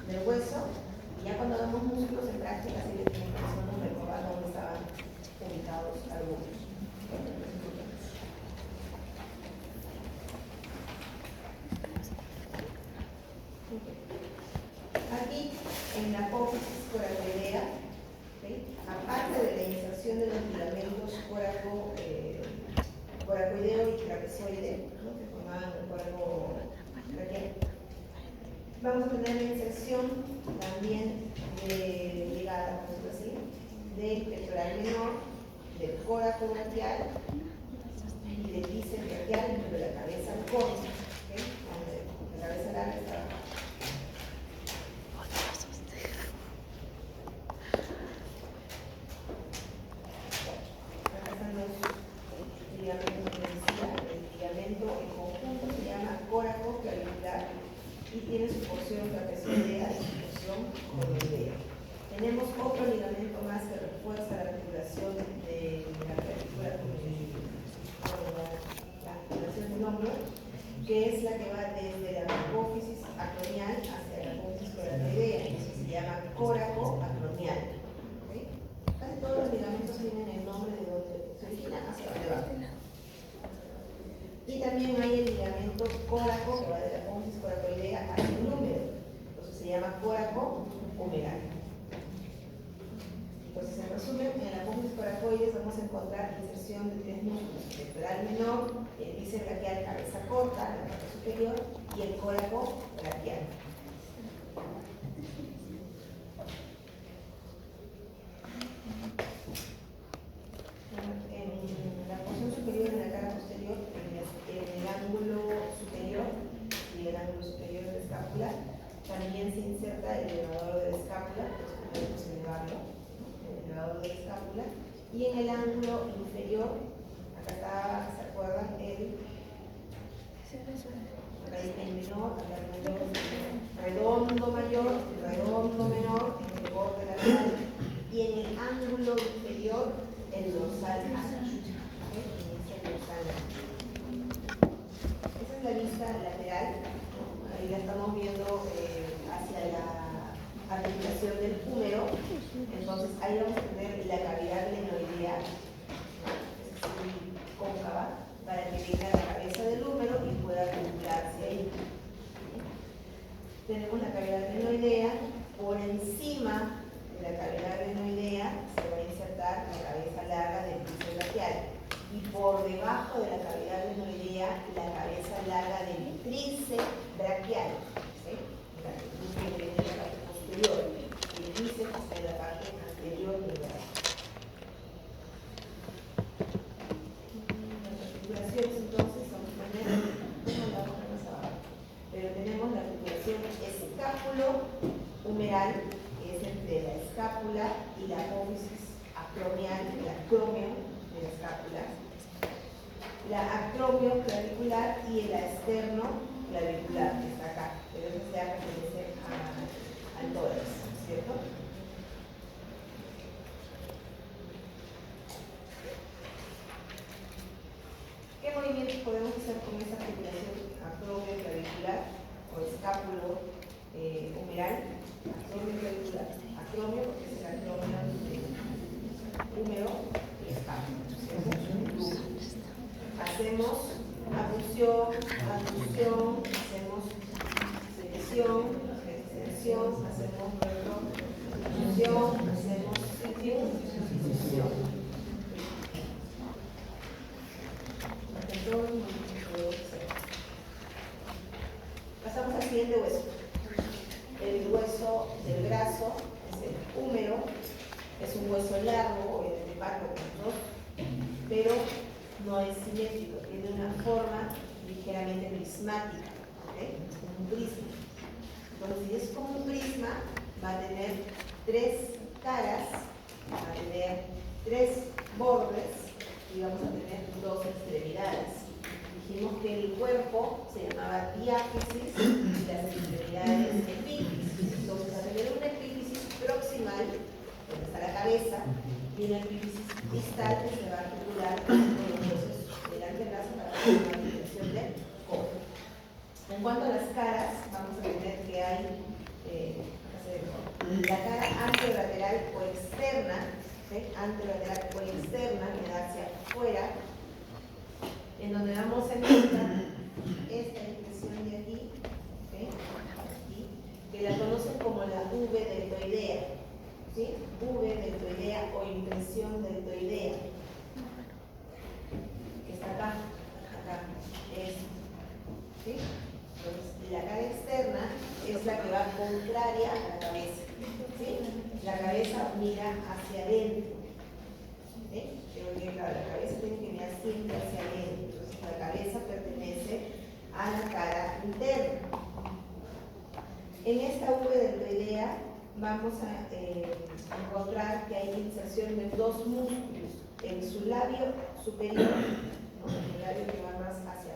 del hueso, y ya cuando hagamos músculos en práctica, sí les tienen que más o menos recordar dónde estaban ubicados algunos. Aquí, en la apófisis coracoidea, aparte de la inserción de los ligamentos coracoideo y trapezoide, que formaban el cuerpo braquial, vamos a tener la inserción también ligada, por decirlo así, del pectoral menor, del coraco braquial y del bíceps braquial, de la cabeza corta, la cabeza larga está abajo. Y tiene su porción trapezoidea y su porción conoidea. Tenemos otro ligamento más que refuerza la articulación de la clavícula la articulación del hombro, que es la que va desde la apófisis acromial hacia la apófisis coracoidea, eso se llama coraco acromial. ¿Okay? Casi todos los ligamentos tienen el nombre de donde se origina hacia donde va. Y también hay el ligamento coraco que va de la apófisis coracoidea hacia el húmero, entonces se llama coraco humeral. Entonces, en resumen, en la apófisis coracoides vamos a encontrar inserción de tres músculos: el pectoral menor, el bíceps braquial cabeza corta, la parte superior, y el coraco braquial. En la porción superior de la cara posterior, en el ángulo superior y el ángulo superior de la escápula, también se inserta el elevador de la escápula, podemos elevarlo, el elevador de la escápula, y en el ángulo inferior, acá está, ¿se acuerdan? El menor, redondo mayor, redondo menor, en el borde lateral, y en el ángulo inferior, el dorsal ancho. Esa es la vista lateral, ¿no? Ahí la estamos viendo hacia la articulación del húmero. Entonces ahí vamos a tener la cavidad glenoidea, es muy cóncava, para que venga la cabeza del húmero y pueda acumularse ahí. Tenemos la cavidad glenoidea, por encima de la cavidad glenoidea se va a insertar la cabeza larga del bíceps braquial, y por debajo de la cavidad glenoidea la cabeza larga del tríceps braquial, ¿sí? La que viene de la parte posterior, y el bíceps está en la parte anterior del brazo. Las articulaciones entonces son la otra más abajo, pero tenemos la articulación escápulo-humeral, que es entre la escápula y la apófisis acromial, el acromio de la escápula, la acromio clavicular y el externo clavicular, que está acá, pero eso ya pertenece al tórax, ¿cierto? ¿Qué movimientos podemos hacer con esta articulación acromio clavicular o escápulo humeral? Acromio clavicular, acromio porque es el acromio del húmero y escápulo, ¿cierto? Hacemos abducción, hacemos selección, hacemos retrofusión, hacemos fusión. Pasamos al siguiente hueso. El hueso del brazo es el húmero, es un hueso largo, obviamente parco con dos, pero no es simétrico, tiene una forma ligeramente prismática, ¿okay? Es como un prisma. Entonces, si es como un prisma, va a tener tres caras, va a tener tres bordes y vamos a tener dos extremidades. Dijimos que el cuerpo se llamaba diáfisis y las extremidades epífisis. Entonces, va a tener una epífisis proximal, donde está la cabeza, y una epífisis distal que se va a articular con los huesos del antebrazo para hacer una articulación del codo. En cuanto a las caras, vamos a tener que hay anterolateral o externa que da hacia afuera, en donde vamos a encontrar esta impresión de aquí, ¿okay? Aquí, que la conocen como la V deltoidea, ¿sí? V deltoidea o impresión deltoidea, que está acá, es, ¿sí? Entonces, la cara externa es la que va contraria a la cabeza, ¿sí? La cabeza mira hacia adentro, ¿sí? Pero que claro, la cabeza tiene que mirar siempre hacia adentro. Entonces, la cabeza pertenece a la cara interna. En esta V deltoidea vamos a encontrar que hay inserción de dos músculos en su labio superior, ¿no? El labio que va más hacia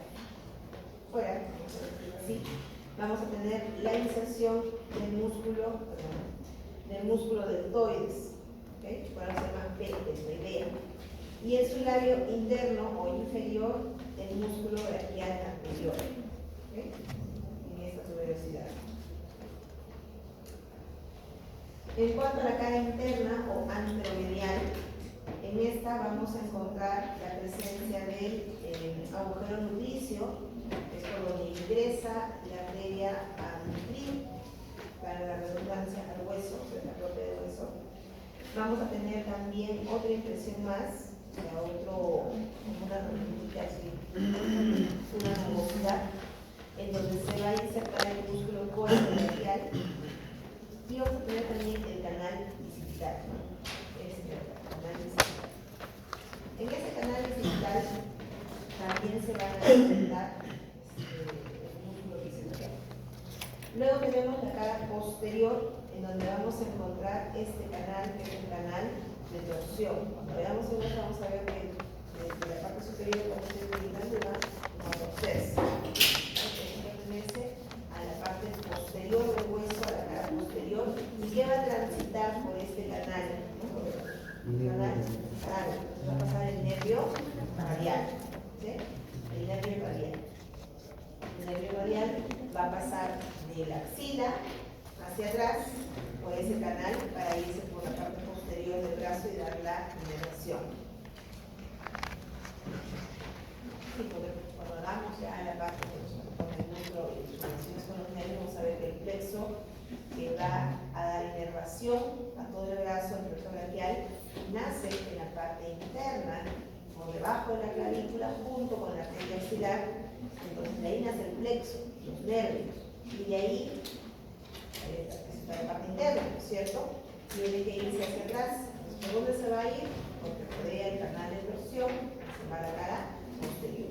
afuera, así. Vamos a tener la inserción del músculo deltoides, ¿okay? Por eso se llama V deltoidea. Y en su labio interno o inferior, el músculo braquial anterior, ¿okay? En esta tuberosidad. En cuanto a la cara interna o anteromedial, en esta vamos a encontrar la presencia del agujero nutricio, que es por donde ingresa la arteria nutriz, para la redundancia al hueso, la propia del hueso. Vamos a tener también otra impresión más, una nubosidad, en donde se va a insertar el músculo coracoideal. Y vamos a tener también el canal bicipital, ¿no? Canal bicipital. En ese canal bicipital también se van a presentar el músculo bicipital. Luego tenemos la cara posterior, en donde vamos a encontrar este canal, que es el canal de torsión. Cuando veamos en esto, vamos a ver que desde la parte superior, como estoy indicando, va a torcerse. Pertenece a la parte posterior del hueso, a la cara posterior, y que va a transitar por este canal, ¿no? Va a pasar el nervio radial, ¿sí? El nervio radial. El nervio radial va a pasar de la axila hacia atrás por ese canal para irse por la parte posterior del brazo y dar la inervación. Sí, porque cuando hagamos ya la parte con el núcleo y sus relaciones con los nervios, vamos a ver que el plexo que va a dar inervación a todo el brazo, el plexo braquial, nace en la parte interna, por debajo de la clavícula, junto con la arteria axilar. Entonces de ahí nace el plexo, los nervios, y de ahí está la parte interna, ¿no es cierto? Tiene que irse hacia atrás. Entonces, ¿por dónde se va a ir? Porque rodea el canal de torsión, se va a la cara posterior.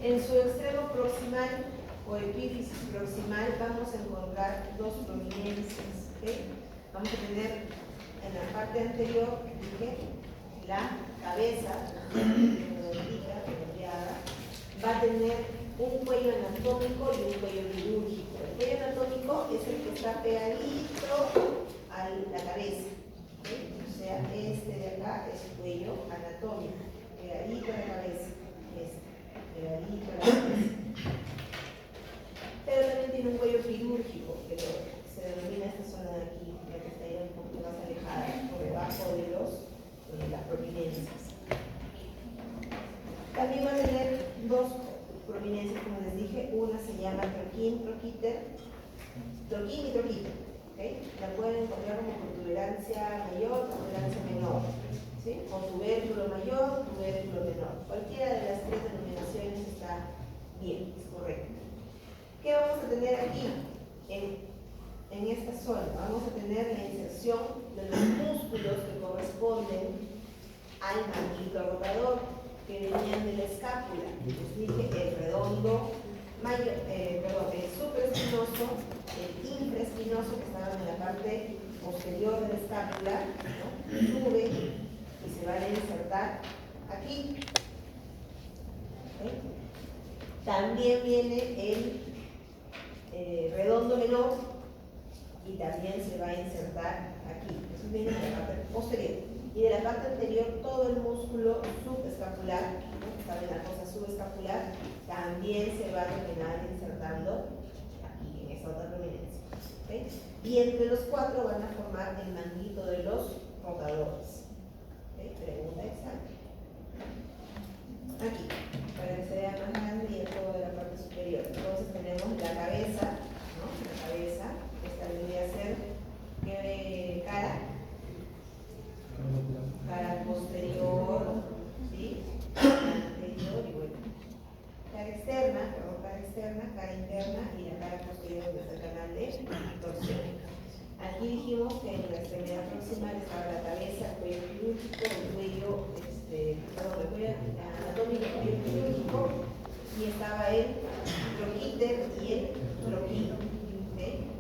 En su extremo proximal o epífisis proximal vamos a encontrar dos prominencias, ¿okay? Vamos a tener en la parte anterior, dije, la cabeza redondeada, va a tener un cuello anatómico y un cuello quirúrgico. El cuello anatómico es el que está pegadito a la cabeza, ¿okay? O sea, este de acá es el cuello anatómico, pegadito a la cabeza, pegadito a la cabeza. Pero también tiene un cuello quirúrgico, que se denomina esta zona de aquí, la que está ahí un poquito más alejada, por debajo de las prominencias. También va a tener dos prominencias, como les dije. Una se llama troquín, troquíter, troquín y troquíter, ¿okay? La pueden encontrar como protuberancia mayor, protuberancia menor, ¿sí? O tubérculo mayor, tubérculo menor. Cualquiera de las tres denominaciones está bien, es correcto. ¿Qué vamos a tener aquí? En esta zona vamos a tener la inserción de los músculos que corresponden al mandíbulo rotador, que venían de la escápula. Les dije el redondo, el supraespinoso, el infraespinoso, que estaban en la parte posterior de la escápula, ¿no? Sube y se van a insertar aquí. ¿Okay? También viene el redondo menor y también se va a insertar aquí. Eso viene de la parte posterior. Y de la parte anterior, todo el músculo subescapular, ¿no? Está en la cosa subescapular, también se va a terminar insertando aquí, en esta otra prominencia. ¿Okay? y entre los cuatro van a formar el manguito de los rotadores. ¿Okay? Pregunta examen. Aquí, para que se vea más grande y el juego de la parte superior. Entonces tenemos la cabeza, ¿no? La cabeza, esta vendría a ser cara posterior, ¿sí? Anterior y bueno. Cara externa, cara interna y la cara posterior que es el canal de torsión. Aquí dijimos que en la extremidad proximal estaba la cabeza, el cuello quirúrgico, el cuello anatómico, el cuello quirúrgico, y estaba el troquíter y el troquín.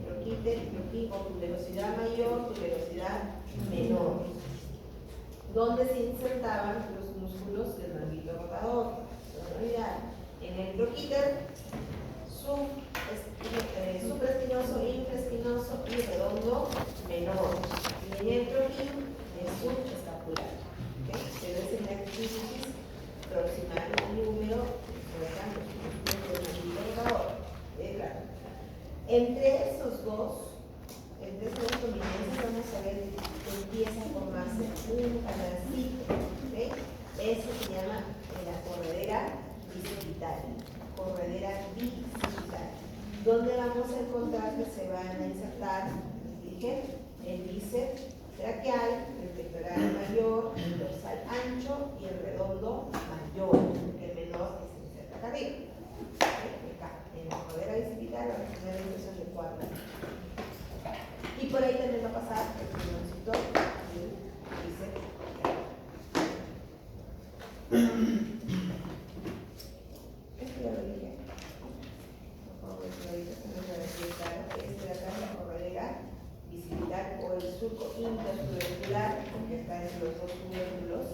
Troquíter y troquín con tu velocidad mayor, tu velocidad menor, donde se insertaban los músculos del manguito rotador. En el troquíter, supraespinoso, infraespinoso y redondo menor. Y en el troquín es subescapular. ¿Okay? Pero es en la epífisis proximal y húmero, del manguito rotador. Claro. Entre esos dos prominencias vamos a ver que empieza a formarse un canalcito. ¿Okay? Eso se llama la corredera bicipital. Donde vamos a encontrar que se van a insertar, dije, el bíceps braquial, el pectoral mayor, el dorsal ancho y el redondo mayor, el menor que se inserta acá arriba. Acá, en la corredera bicipital vamos a tener la inserción de 4. Y por ahí también va a pasar el pulmoncito y el bíceps. Esto ya lo dije. Por favor, si lo dije, no me parece claro. Este de acá es la corredera bicipital o el surco intertubércular, que está en los dos tubérculos.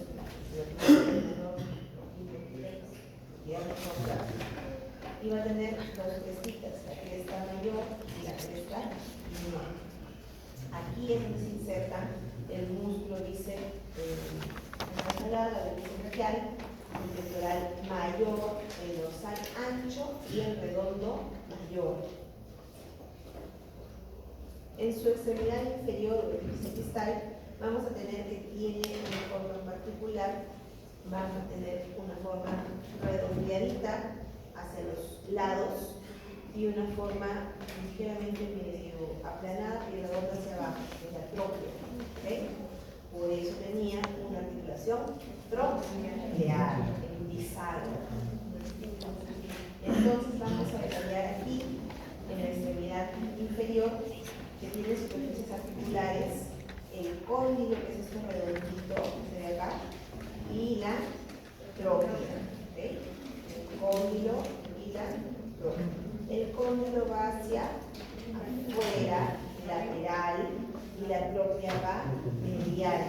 Y va a tener dos crestitas, la cresta mayor y la cresta menor. Aquí es donde se inserta el músculo bíceps larga del bíceps braquial, el pectoral mayor, el dorsal ancho y el redondo mayor. En su extremidad inferior, el bíceps distal, vamos a tener que tiene una forma particular, vamos a tener una forma redondeadita hacia los lados y una forma ligeramente medio aplanada y redonda hacia abajo, que es la trópea. ¿Okay? Por eso tenía una articulación troqueal, en bisagra. Entonces vamos a detallar aquí, en la extremidad inferior, que tiene superficies articulares, el cóndilo, que es este redondito de acá, y la tróquea. ¿Okay? El cóndilo y la tróquea. El cóndilo va hacia afuera, lateral, y la tróquea va medial.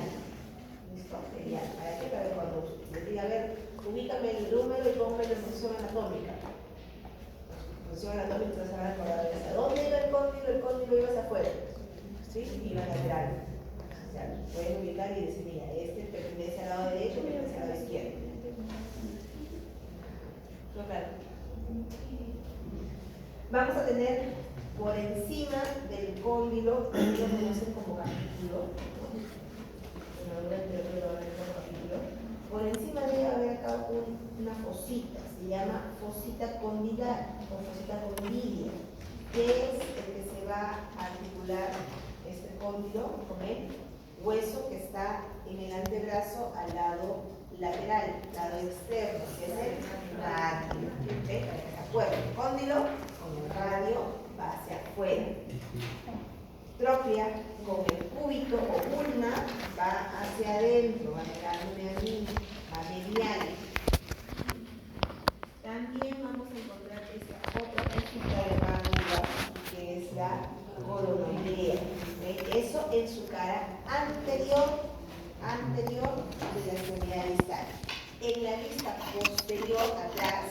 ¿Listo? Medial. ¿Para qué? Para que cuando les diga, a ver, ubícame el número y póngame la posición anatómica. La posición anatómica se van a acordar de esa. ¿Dónde iba el cóndilo? El cóndilo iba hacia afuera. ¿Sí? Iba lateral. O sea, pueden ubicar y decir, mira, este pertenece al lado derecho y pertenece al lado izquierdo. ¿No? Claro. Vamos a tener por encima del cóndilo, que lo conocen como capítulo, por encima debe haber acá una fosita, se llama fosita condilar o fosita condilia, que es el que se va a articular este cóndilo con el hueso que está en el antebrazo al lado lateral, lado externo, que es el radio. ¿Okay? Para que se acuerden, el cóndilo con el radio va hacia afuera. Tróquea con el cúbito o ulna va hacia adentro, va pegándome a mí, va medial. También vamos a encontrar esta otra cosita de válvula que es la coronoidea. Eso en su cara anterior de la extremidad distal. En la vista posterior atrás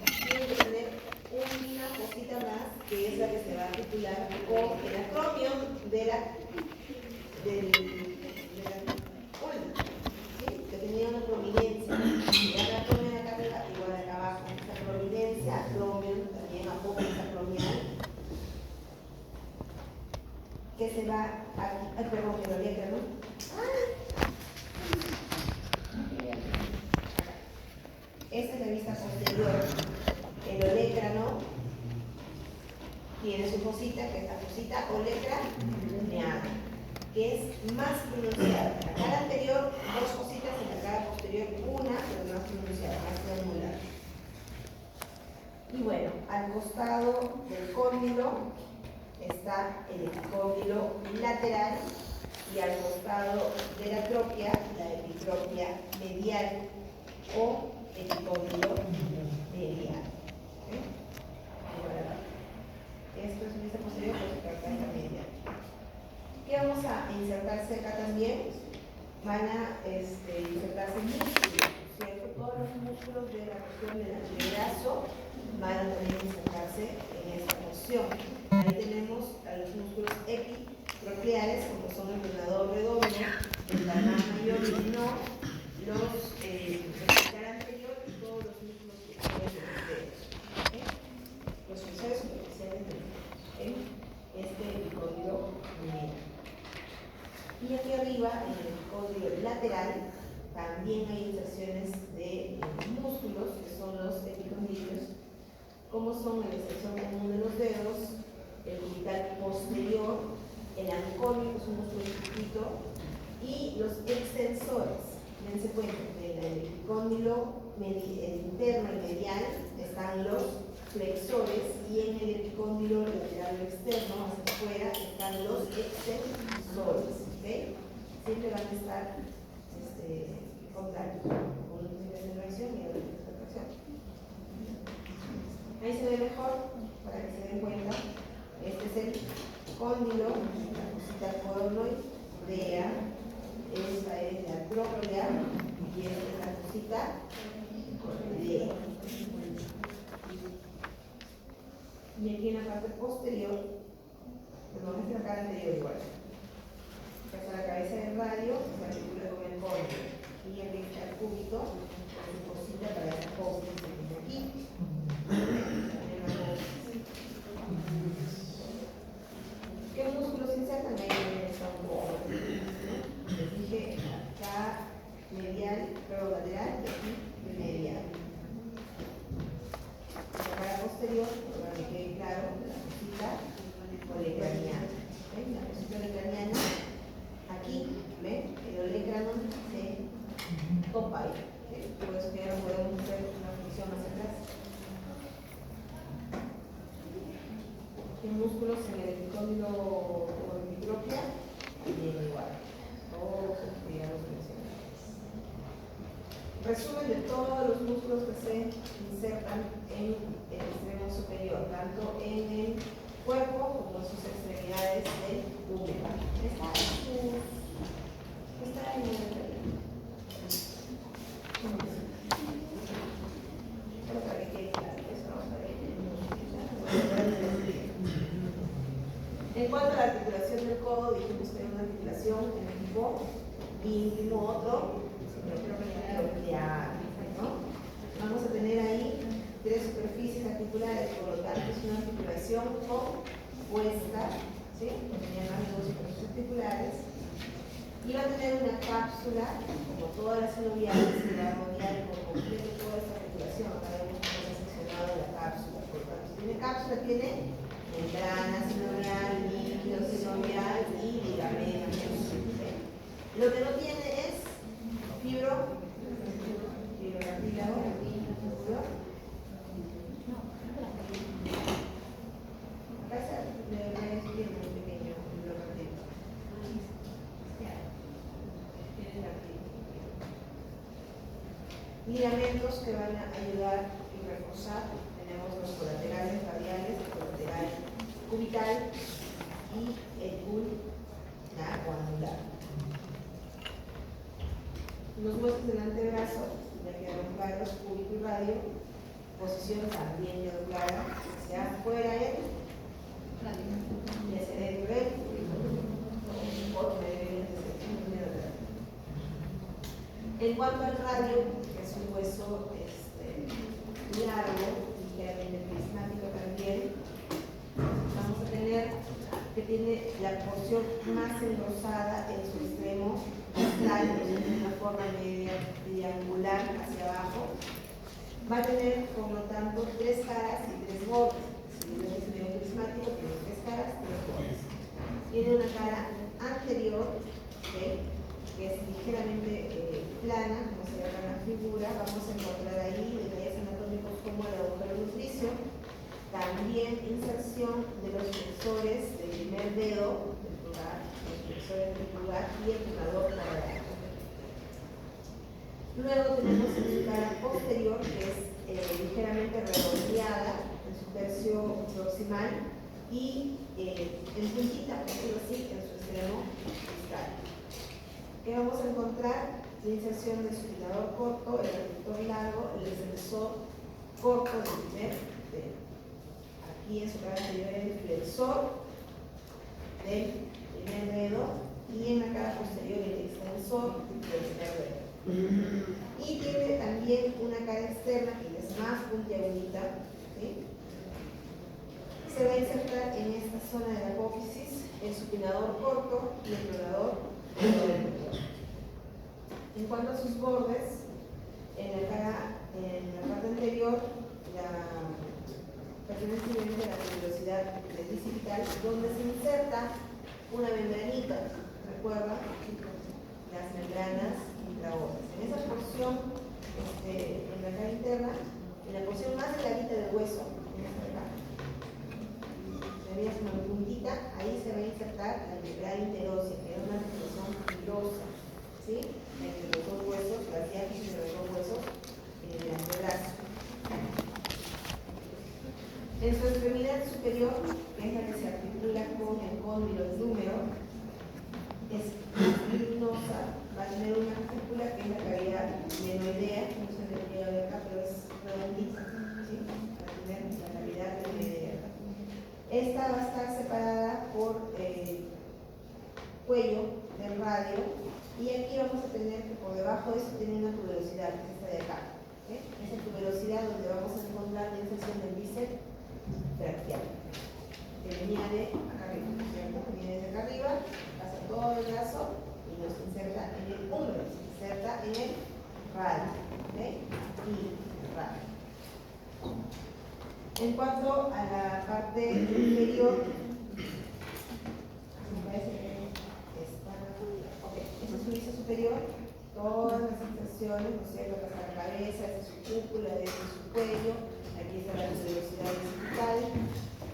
tiene que tener una cosita más que es la que se va a articular con el acromio de la ulna, ¿sí? Que tenía una prominencia. La acromio de acá arriba igual de acá abajo. Esa prominencia, acromio, también apófisis acromial. que se va aquí, perdón, el olecrano. Esta es la vista posterior. El olecrano tiene su fosita, que es la fosita olecraneana, que es más pronunciada. La cara anterior, dos fositas, en la cara posterior, una, pero más pronunciada, más triangular. Y bueno, al costado del cóndilo está el epicóndilo lateral y al costado de la trópea, la epitropia medial o epicóndilo medial. ¿Okay? Esto es vista posterior, pues acá está medial. ¿Qué vamos a insertarse acá también? Van a insertarse músculos, ¿cierto? Todos los músculos de la región del antebrazo van a también insertarse en esta porción. Ahí tenemos a los músculos epitrocleares, como son el pronador redondo, el palmar mayor y menor, los cara anterior y todos los músculos superiores de los dedos. ¿Okay? Los flexores superficiales en este epicóndilo medial. Y aquí arriba, en el epicóndilo lateral, también hay inserciones de músculos, que son los epicondilios, como son el extensor común de los dedos, el cubital posterior, el anconio, que es un músculo chiquito, y los extensores. Dense cuenta que en el epicóndilo interno y medial están los flexores y en el epicóndilo lateral o externo, hacia afuera, están los extensores. ¿Okay? Siempre van a estar contrarios, uno tiene de reacción y otro tiene de reacción. Ahí se ve mejor, para que se den cuenta. Este es el cóndilo, la cosita coronoidea, esta es la tróclea y esta es la cosita coronoidea. Y aquí en la parte posterior, perdón, esta es la cara anterior igual. Esta es la cabeza del radio, se articula con el cóndilo. Y aquí está el cúbito, su cosita para esa cosa que tiene aquí. ¿Qué músculos insertan? Ahí está un poco. Les dije acá medial, pero lateral, y aquí medial. La cara posterior, para que quede claro, la cosita olecraniana. ¿Ven? La cosita olecraniana, aquí, ¿ven? El olecrano se topa ahí. Por eso que ahora podemos hacer una flexión hacia atrás. Músculos en el epicóndilo o epitropia, bien igual. Todos los que ya los mencioné. Resumen de todos los músculos que se insertan en el extremo superior, tanto en el cuerpo como en sus extremidades del húmero. Está en el En cuanto a la articulación del codo, dijimos que hay una articulación en el tipo íntimo, otro nuclear, ¿no? Vamos a tener ahí tres superficies articulares, por lo tanto es una articulación compuesta, ¿sí? Tenía más de dos superficies articulares. Y va a tener una cápsula, como todas las sinoviales, que va a rodear por completo toda esta articulación. Acá vemos cómo está seccionado la cápsula. Por lo tanto, si tiene cápsula, tiene membrana sinovial, líquido sinovial y ligamentos. ¿Sí? Lo que no tiene es fibrocartílago, acá es bien muy pequeño fibrocartílago. Ligamentos que van a ayudar y reforzar. Tenemos los colaterales radiales, el colateral cubital y el guanular. Los huesos del antebrazo ya quedaron claros, cúbito y radio. Posición también quedó clara, hacia afuera él y hacia adentro él. En cuanto al radio, que es un hueso largo, ligeramente prismático también, vamos a tener que tiene la porción más engrosada en su extremo distal, tiene una forma media triangular hacia abajo. Va a tener, por lo tanto, 3 caras y 3 bordes. Si es un medio prismático, tiene 3 caras y 3 bordes. Tiene una cara anterior, ¿okay?, que es ligeramente plana, como se ve acá en la figura. Vamos a encontrar ahí detalles anatómicos como el agujero nutricio, también inserción de los flexores del primer dedo del pulgar, los flexores del pulgar y el pulgador cuadrado. Luego tenemos en su cara posterior, que es ligeramente redondeada en su tercio proximal y en puntita, por decirlo así, en su extremo distal. ¿Qué vamos a encontrar? La inserción del supinador corto, el reductor largo, el extensor corto del primer dedo. Aquí en su cara anterior el flexor del primer dedo y en la cara posterior el extensor del primer dedo. Y tiene también una cara externa que es más puntiagudita, ¿sí? Se va a insertar en esta zona de la apófisis el supinador corto y el explorador. En cuanto a sus bordes, en la parte anterior, pertenece a la tuberosidad del bicipital, donde se inserta una membranita, ¿recuerdan? Las membranas intraóseas. En esa porción, en la cara interna, en la porción más delgadita del hueso, en esta de acá, verías una puntita, ahí se va a insertar la membrana interósea, que es una articulación filosa, ¿sí? Entre los dos huesos, las diáfisis de los dos huesos del antebrazo. En su extremidad superior, que es la que se articula con el cóndilo del número, es luminosa, va a tener una cúpula que es la cavidad menoidea, no se debería ver acá, pero es redondita, ¿sí? Va a tener la cavidad menoidea. Esta va a estar separada por cuello del radio, y aquí vamos a tener que por debajo de eso tiene una tuberosidad, que es esta de acá. Esa tuberosidad donde vamos a encontrar la inserción del bíceps braquial, que venía de acá arriba, ¿cierto? Viene desde acá arriba, pasa todo el brazo y nos inserta en el húmero, se inserta en el radio, y el radio. En cuanto a la parte inferior, me parece que está, esta es su vista superior, todas las inserciones, ¿no es cierto? Hasta la cabeza, esta es su cúpula, este es su cuello, aquí está la tuberosidad bicipital,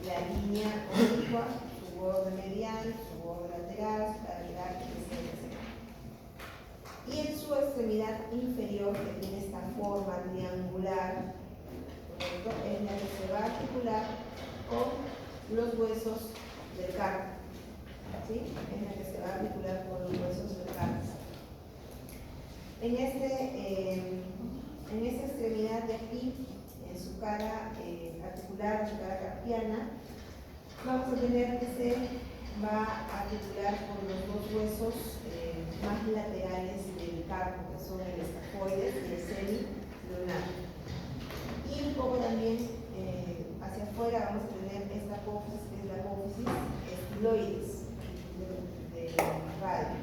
la línea oblicua, su borde medial, su borde lateral, su cavidad, etc. Y en su extremidad inferior, que tiene esta forma triangular, es la que se va a articular con los huesos del carpo, ¿sí? Es la que se va a articular con los huesos del carpo. En esta extremidad de aquí, en su cara articular, en su cara carpiana, vamos a tener que se va a articular con los dos huesos más laterales del carpo, que son el escafoides y el semilunar. Y un poco también hacia afuera vamos a tener esta apófisis, que es la apófisis estiloides del radio.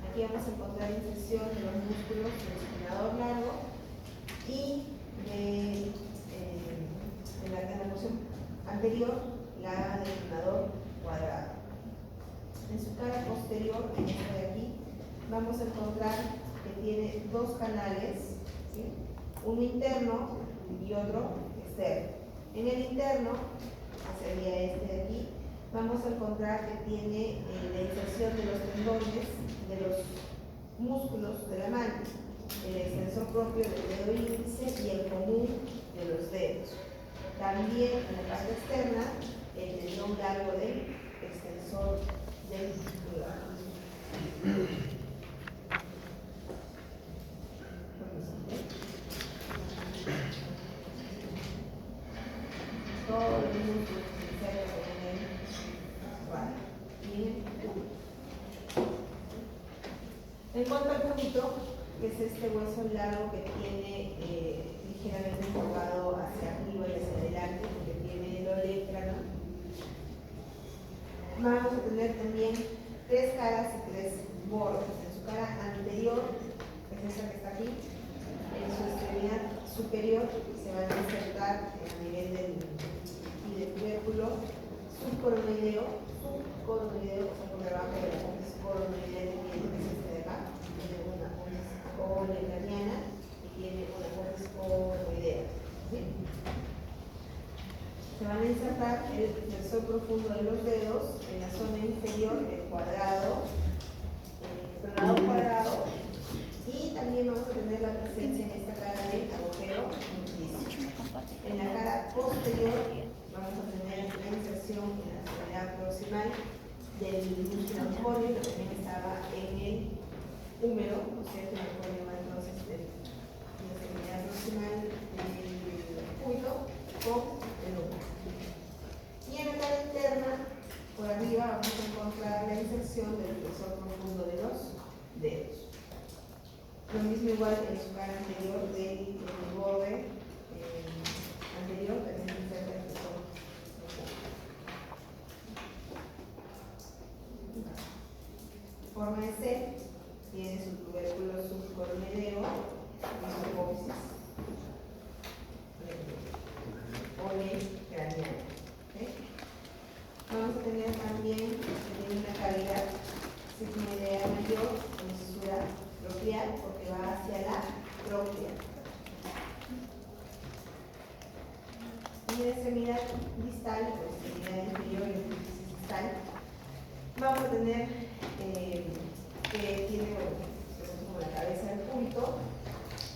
Aquí vamos a encontrar inserción de los músculos del supinador largo y en la porción anterior, la del supinador cuadrado. En su cara posterior, en esta de aquí, vamos a encontrar que tiene 2 canales, ¿sí? Uno interno y otro externo. En el interno, que sería este de aquí, vamos a encontrar que tiene la inserción de los tendones de los músculos de la mano, el extensor propio del dedo índice y el común de los dedos. También en la parte externa, el tendón largo del extensor del pulgar. Todos los músculos que se insertan en el radio. En cuanto al punto, que es este hueso largo que tiene ligeramente enfocado hacia arriba y hacia adelante, porque tiene el olecrano, vamos a tener también 3 caras y 3 bordes. En su cara anterior, que es esta que está aquí, en su extremidad superior se van a insertar a nivel del tubérculo subcoronoideo, o sea, por debajo de la apófisis coronoidea que es este de acá, tiene una apófisis coronoidea y tiene una apófisis coronoidea. ¿Sí? Se van a insertar el flexor profundo de los dedos en la zona inferior del cuadrado, y también vamos a tener la presencia en esta cara del agujero nutricio. En la cara posterior vamos a tener la inserción en la extremidad proximal del músculo ancorio, que también estaba en el húmero, ¿no es cierto? El ancorio va entonces de la extremidad proximal del cúbito con el húmero. Y en la cara interna, por arriba, vamos a encontrar la inserción del flexor profundo de los dedos. Lo mismo igual que en su cara anterior del borde anterior, también se inserta el flexor profundo. Forma de C, tiene su tubérculo subcoronoideo y su apófisis craneal. ¿Okay? Vamos a tener también una cavidad sigmoidea mayor con fisura troquial porque va hacia la tróclea. Y en extremidad distal, o extremidad inferior y distal, vamos a tener que tiene como la cabeza del punto,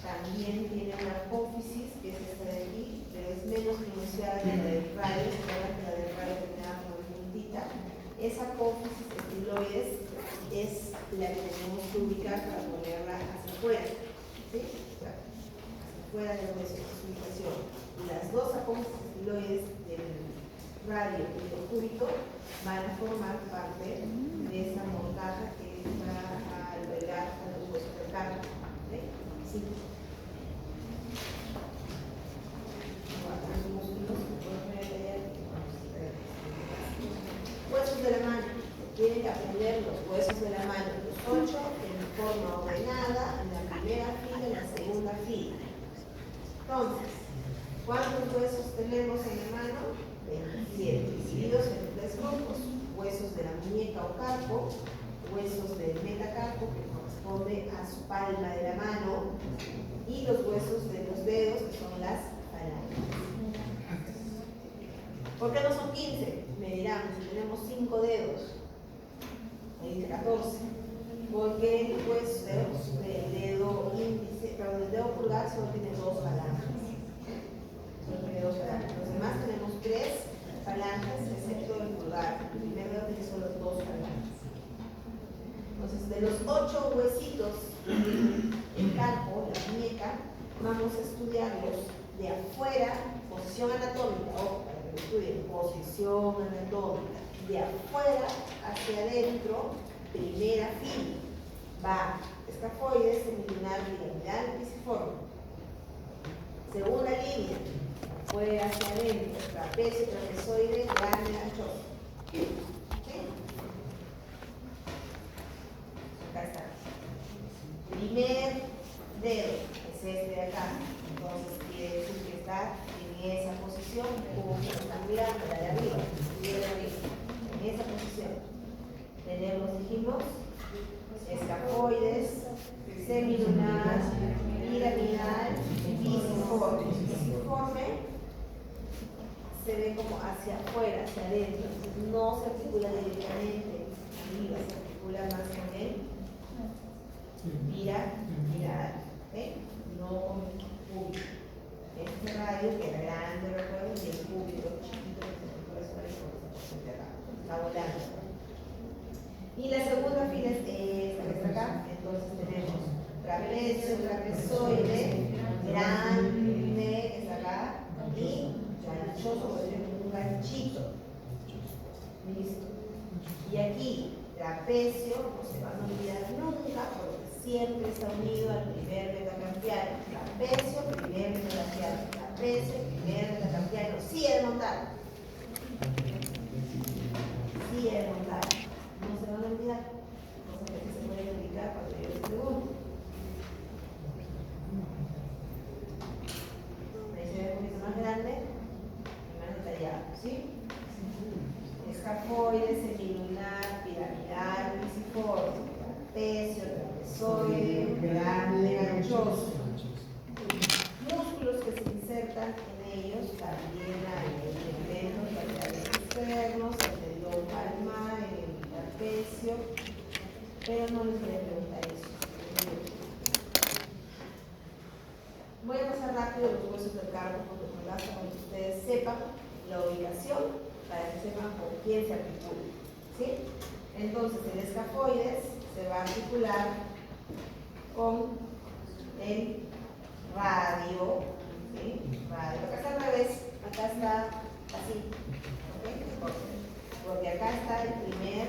también tiene una apófisis, que es esta de aquí, pero es menos pronunciada que la del radio, se llama que la del radio terminada como puntita. Esa apófisis estiloides es la que tenemos que ubicar para ponerla hacia afuera, ¿sí? O sea, hacia afuera del hueso, de su ubicación. Y las dos apófisis estiloides del radio y del cúbito van a formar parte de esa montaja que va a albergar a los huesos del carpo. ¿Sí? Sí. Huesos de la mano. Tienen que aprender los huesos de la mano, los 8 en forma ordenada, en la primera fila, en la segunda fila. Entonces, ¿cuántos huesos tenemos en la mano? 27, divididos en 3 grupos: huesos de la muñeca o carpo, huesos del metacarpo, que corresponde a su palma de la mano, y los huesos de los dedos, que son las falanges. ¿Por qué no son 15? Me dirán, si tenemos 5 dedos, me dice 14. Porque el hueso del dedo índice, perdón, el dedo pulgar solo tiene 2 falanges. Solo tiene 2 falanges. Los demás tenemos 3 falanges, excepto el pulgar. El primer dedo tiene solo 2 falanges. Entonces, de los 8 huesitos del carpo, la muñeca, vamos a estudiarlos de afuera, posición anatómica, ojo, para que lo estudien, posición anatómica, de afuera hacia adentro, primera fila, va escafoides, semilunar, piramidal, pisiforme. Segunda línea, fuera hacia adentro, trapecio, trapezoide, grande, anchoso. ¿Sí? Acá está. Primer dedo, es este de acá. Entonces quiere decir que está en esa posición, como que están mirando la de arriba, en esa posición. Tenemos, dijimos, escafoides, semilunar, piramidal, pisiforme. Pisiforme se ve como hacia afuera, hacia adentro. No se articula directamente arriba, se articula más con el piramidal, ¿okay? No con el cúbito. Este radio que era grande, recuerden, y el cúbito chiquito que se puede poner está volando. Y la segunda fila es esta que está acá. Entonces tenemos trapecio, trapezoide, grande, que está acá, y ganchoso, porque tiene un ganchito. Listo. Y aquí, trapecio, no se van a olvidar nunca, porque siempre está unido al primer metacarpiano. Trapecio, primer metacarpiano. Trapecio, primer metacarpiano. Sigue de montar. Sigue de montar. escafoide, semilunar, piramidal, pisiforme, trapecio, trapezoide, grande, anchoso. Músculos que se insertan en ellos también hay elementos laterales externos, el tendón palmar, el trapecio, pero no les voy a preguntar eso. Voy a pasar rápido los huesos del carpo porque me basta con que ustedes sepan la ubicación para que sepan con quién se articula. ¿Sí? Entonces el escafoides se va a articular con el radio. ¿Sí? Radio. Acá está al revés, acá está así. ¿Okay? Porque acá está el primer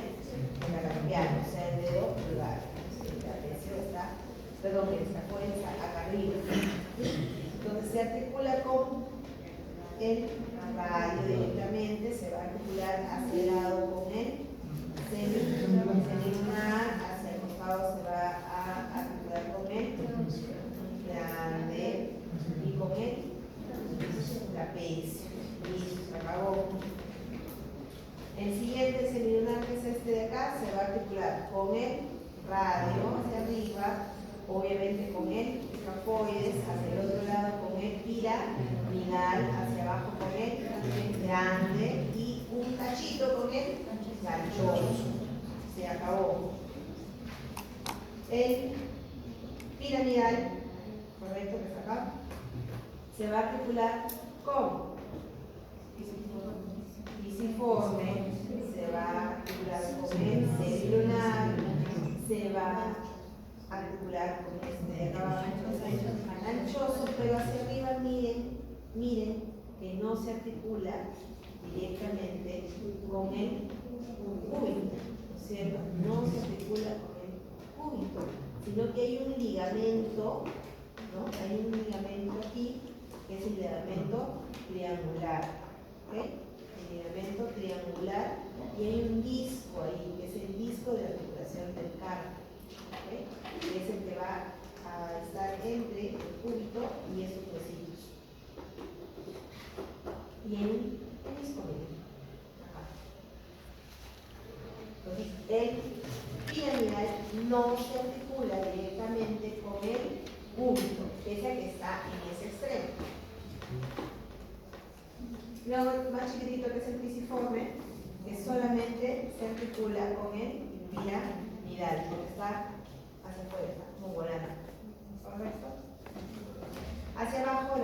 metacarpiano, o sea el dedo pulgar. El trapecio está, perdón, el escafoides está acá arriba. Entonces se articula con el radio directamente, se va a articular hacia el lado con el semilunar, hacia el costado se va a articular con el grande y con el trapecio. Listo, se acabó. El siguiente semilunar, que es este de acá, se va a articular con el radio hacia arriba, obviamente con el escafoides, hacia el otro lado con el piramidal, hacia abajo con el grande y un cachito con el anchoso. Se acabó. El piramidal, correcto, que está acá, se va a articular con pisiforme, se va a articular con el semilunar, se va a articular con este de acá abajo, anchoso, pero hacia arriba miren que no se articula directamente con el cúbito, ¿no es cierto? No se articula con el cúbito, sino que hay un ligamento, ¿no? Hay un ligamento aquí, que es el ligamento triangular, ¿ok? El ligamento triangular, y hay un disco ahí, que es el disco de articulación del carpo, ¿ok? Que es el que va a estar entre el cúbito y esos huesitos. Y hay un disco medio. Entonces, el piramidal no se articula directamente con el cúbito, ese que está en ese extremo. Luego, el más chiquitito, que es el pisiforme, que solamente se articula con el piramidal, porque está hacia afuera, está como volando.